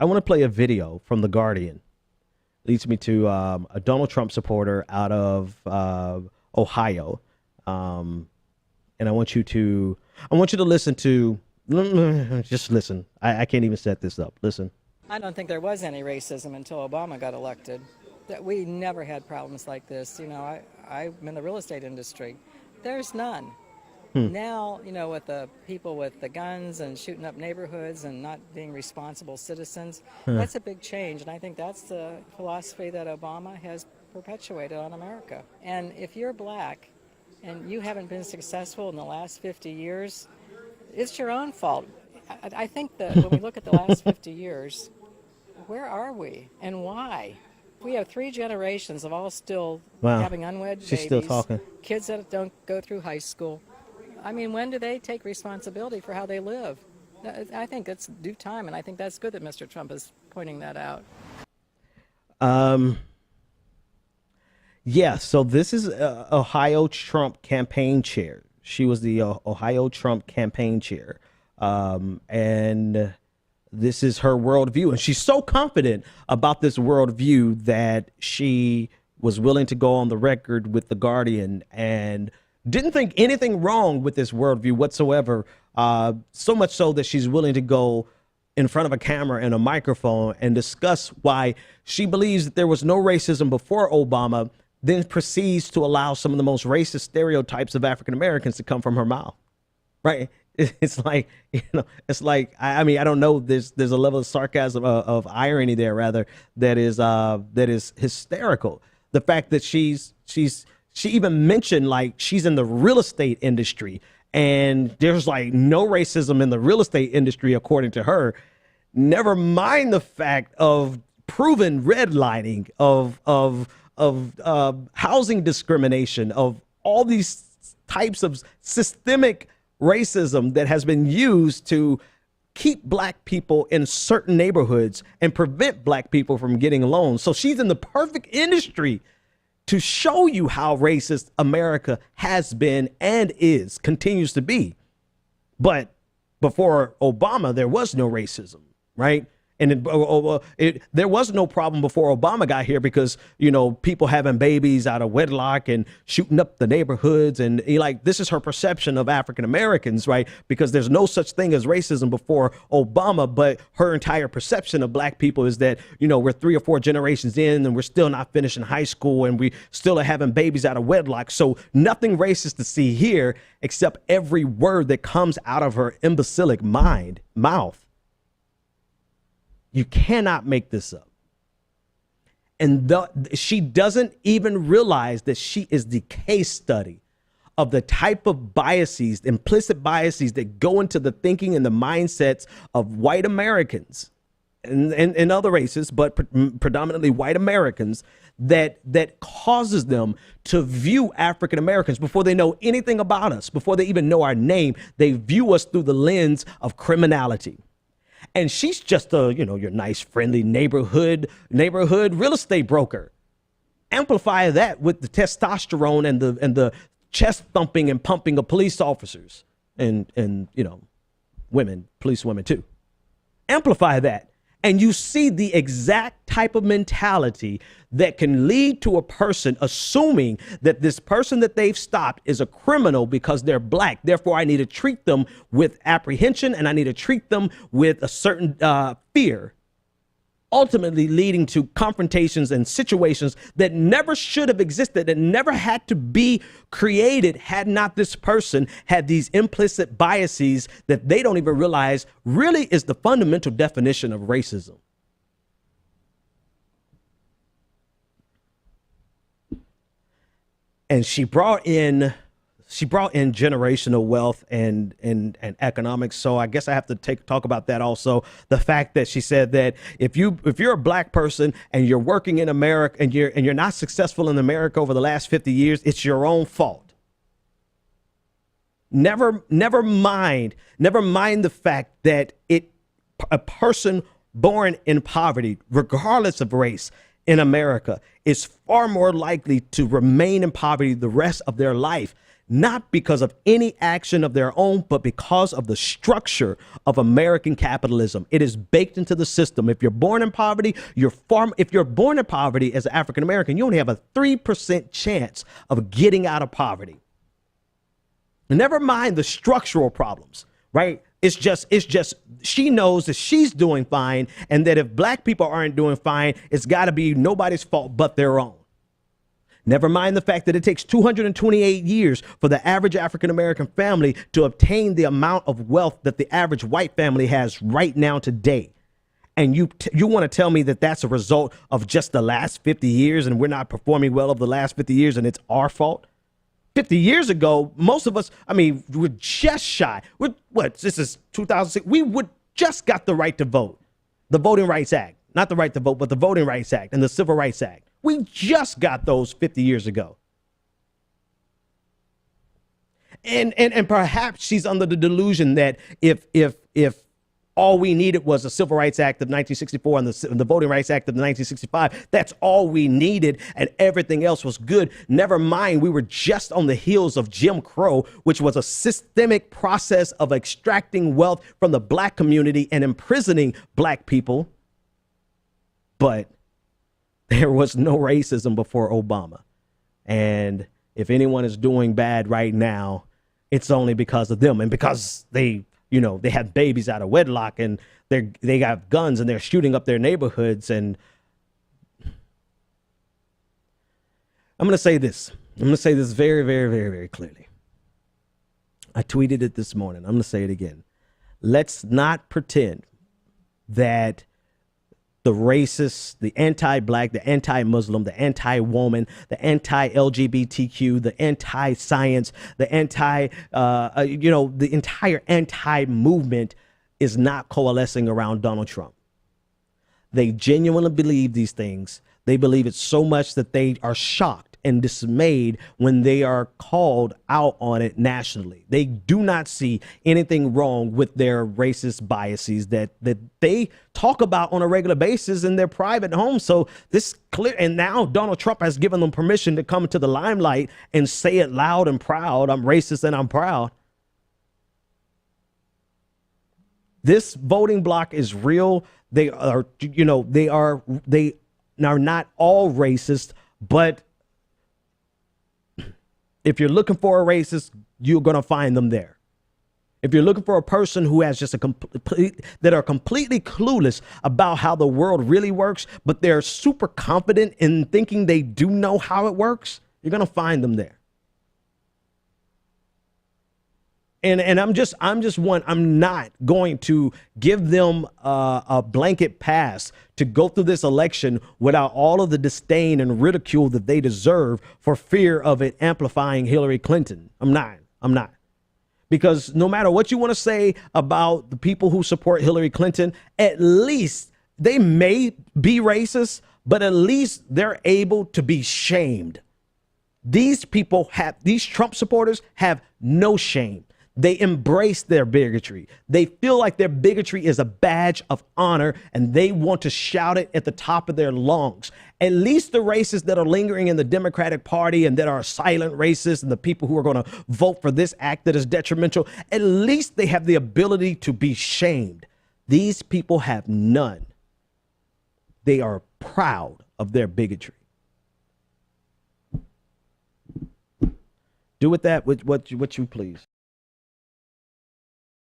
I want to play a video from The Guardian. Leads me to a Donald Trump supporter out of Ohio. And I want you to listen to, just listen. I can't even set this up. Listen. I don't think there was any racism until Obama got elected. That we never had problems like this. You know, I'm in the real estate industry. There's none. Now, you know, with the people with the guns and shooting up neighborhoods and not being responsible citizens, that's a big change. And I think that's the philosophy that Obama has perpetuated on America. And if you're black and you haven't been successful in the last 50 years, it's your own fault. I think that when we look at the last 50 years, where are we and why? We have 3 generations of all still having unwed She's babies, still talking. Kids that don't go through high school. I mean, when do they take responsibility for how they live? I think it's due time, and I think that's good that Mr. Trump is pointing that out. Yeah, so this is Ohio Trump campaign chair. She was the Ohio Trump campaign chair. And this is her worldview. And she's so confident about this worldview that she was willing to go on the record with The Guardian and didn't think anything wrong with this worldview whatsoever. So much so that she's willing to go in front of a camera and a microphone and discuss why she believes that there was no racism before Obama, then proceeds to allow some of the most racist stereotypes of African Americans to come from her mouth. Right. It's like, you know, it's like, I mean, I don't know. There's a level of sarcasm, of irony there, rather, that is hysterical. The fact that she even mentioned, like, she's in the real estate industry and there's like no racism in the real estate industry, according to her. Never mind the fact of proven redlining, of housing discrimination, of all these types of systemic racism that has been used to keep black people in certain neighborhoods and prevent black people from getting loans. So she's in the perfect industry to show you how racist America has been and continues to be. But before Obama, there was no racism, right? And there was no problem before Obama got here because, you know, people having babies out of wedlock and shooting up the neighborhoods. And like, this is her perception of African Americans, right? Because there's no such thing as racism before Obama. But her entire perception of black people is that, you know, we're 3 or 4 generations in and we're still not finishing high school and we still are having babies out of wedlock. So nothing racist to see here except every word that comes out of her imbecilic mouth. You cannot make this up. And she doesn't even realize that she is the case study of the type of biases, implicit biases that go into the thinking and the mindsets of white Americans and other races, but predominantly white Americans, that causes them to view African Americans before they know anything about us, before they even know our name. They view us through the lens of criminality. And she's just your nice, friendly neighborhood real estate broker. Amplify that with the testosterone and the chest thumping and pumping of police officers and women, police women too. Amplify that. And you see the exact type of mentality that can lead to a person assuming that this person that they've stopped is a criminal because they're black. Therefore, I need to treat them with apprehension and I need to treat them with a certain fear, ultimately leading to confrontations and situations that never should have existed, that never had to be created had not this person had these implicit biases that they don't even realize really is the fundamental definition of racism. And she brought in generational wealth and economics. So I guess I have to talk about that also. The fact that she said that if you're a black person and you're working in America and you're not successful in America over the last 50 years, it's your own fault. Never mind the fact that a person born in poverty, regardless of race, in America is far more likely to remain in poverty the rest of their life. not because of any action of their own, but because of the structure of American capitalism. It is baked into the system. If you're born in poverty, if you're born in poverty as an African American, you only have a 3% chance of getting out of poverty. Never mind the structural problems, right? It's just she knows that she's doing fine, and that if black people aren't doing fine, it's got to be nobody's fault but their own. Never mind the fact that it takes 228 years for the average African-American family to obtain the amount of wealth that the average white family has right now today. And you want to tell me that that's a result of just the last 50 years and we're not performing well over the last 50 years and it's our fault? 50 years ago, most of us, I mean, we're just shy. This is 2006. We would just got the right to vote. The Voting Rights Act, not the right to vote, but the Voting Rights Act and the Civil Rights Act. We just got those 50 years ago. And perhaps she's under the delusion that if all we needed was the Civil Rights Act of 1964 and the Voting Rights Act of 1965, that's all we needed and everything else was good. Never mind, we were just on the heels of Jim Crow, which was a systemic process of extracting wealth from the black community and imprisoning black people. But there was no racism before Obama. And if anyone is doing bad right now, it's only because of them and because they have babies out of wedlock and they got guns and they're shooting up their neighborhoods. And I'm going to say this. I'm going to say this very, very, very, very clearly. I tweeted it this morning. I'm going to say it again. Let's not pretend that the racist, the anti-black, the anti-Muslim, the anti-woman, the anti-LGBTQ, the anti-science, the the entire anti-movement is not coalescing around Donald Trump. They genuinely believe these things. They believe it so much that they are shocked and dismayed when they are called out on it nationally. They do not see anything wrong with their racist biases that they talk about on a regular basis in their private homes. So this clear, and now Donald Trump has given them permission to come to the limelight and say it loud and proud. I'm racist and I'm proud. This voting bloc is real. They are not all racist, but if you're looking for a racist, you're going to find them there. If you're looking for a person who has just that are completely clueless about how the world really works, but they're super confident in thinking they do know how it works, you're going to find them there. And I'm not going to give them a blanket pass to go through this election without all of the disdain and ridicule that they deserve for fear of it amplifying Hillary Clinton. I'm not. Because no matter what you want to say about the people who support Hillary Clinton, at least they may be racist, but at least they're able to be shamed. These Trump supporters have no shame. They embrace their bigotry. They feel like their bigotry is a badge of honor and they want to shout it at the top of their lungs. At least the racists that are lingering in the Democratic Party and that are silent racists and the people who are going to vote for this act that is detrimental, at least they have the ability to be shamed. These people have none. They are proud of their bigotry. Do with that what you please.